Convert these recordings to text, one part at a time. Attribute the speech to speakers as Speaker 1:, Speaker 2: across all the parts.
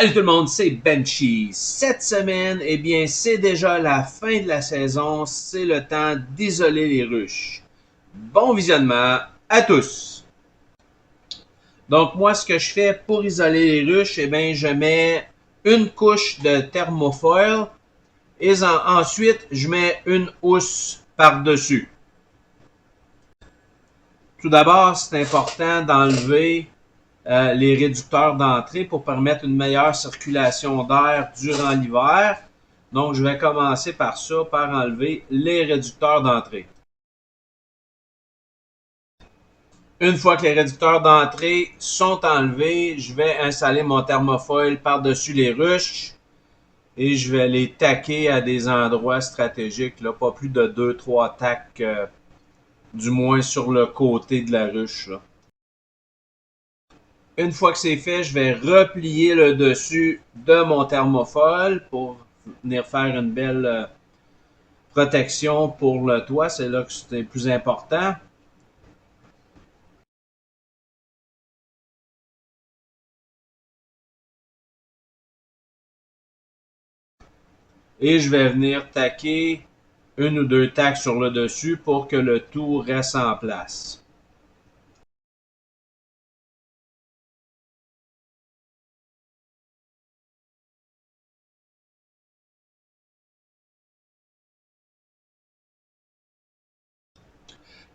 Speaker 1: Salut tout le monde, c'est Benchy. Cette semaine, eh bien, c'est déjà la fin de la saison. C'est le temps d'isoler les ruches. Bon visionnement à tous. Donc, moi, ce que je fais pour isoler les ruches, eh bien, je mets une couche de thermofoil et ensuite, je mets une housse par-dessus. Tout d'abord, c'est important d'enlever les réducteurs d'entrée pour permettre une meilleure circulation d'air durant l'hiver. Donc, je vais commencer par ça, par enlever les réducteurs d'entrée. Une fois que les réducteurs d'entrée sont enlevés, je vais installer mon thermofoil par-dessus les ruches et je vais les taquer à des endroits stratégiques, là, pas plus de 2-3 tacs, du moins sur le côté de la ruche, là. Une fois que c'est fait, je vais replier le dessus de mon thermofoil pour venir faire une belle protection pour le toit. C'est là que c'est le plus important. Et je vais venir taquer une ou deux tacs sur le dessus pour que le tout reste en place.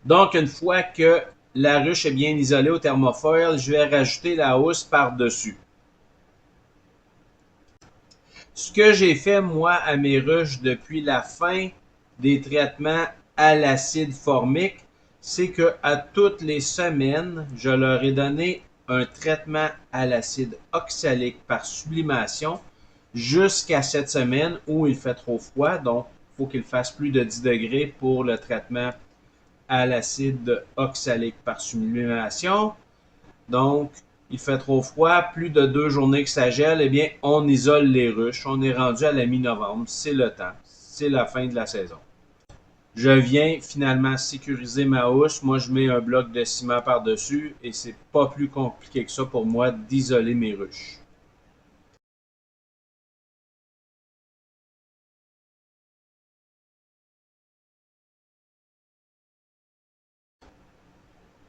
Speaker 1: Donc, une fois que la ruche est bien isolée au thermofoil, je vais rajouter la housse par-dessus. Ce que j'ai fait, moi, à mes ruches depuis la fin des traitements à l'acide formique, c'est que à toutes les semaines, je leur ai donné un traitement à l'acide oxalique par sublimation jusqu'à cette semaine où il fait trop froid. Donc, il faut qu'il fasse plus de 10 degrés pour le traitement à l'acide oxalique par sublimation. Donc, il fait trop froid, plus de 2 journées que ça gèle, eh bien, on isole les ruches. On est rendu à la mi-novembre, c'est le temps, c'est la fin de la saison. Je viens finalement sécuriser ma housse. Moi, je mets un bloc de ciment par-dessus et c'est pas plus compliqué que ça pour moi d'isoler mes ruches.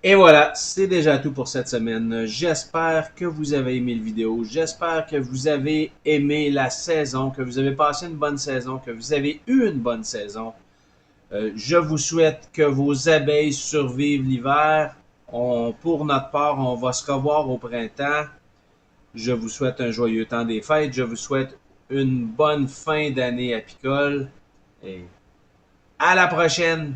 Speaker 1: Et voilà, c'est déjà tout pour cette semaine. J'espère que vous avez aimé la vidéo. J'espère que vous avez aimé la saison, que vous avez passé une bonne saison, que vous avez eu une bonne saison. Je vous souhaite que vos abeilles survivent l'hiver. Pour notre part, on va se revoir au printemps. Je vous souhaite un joyeux temps des fêtes. Je vous souhaite une bonne fin d'année apicole. Et à la prochaine!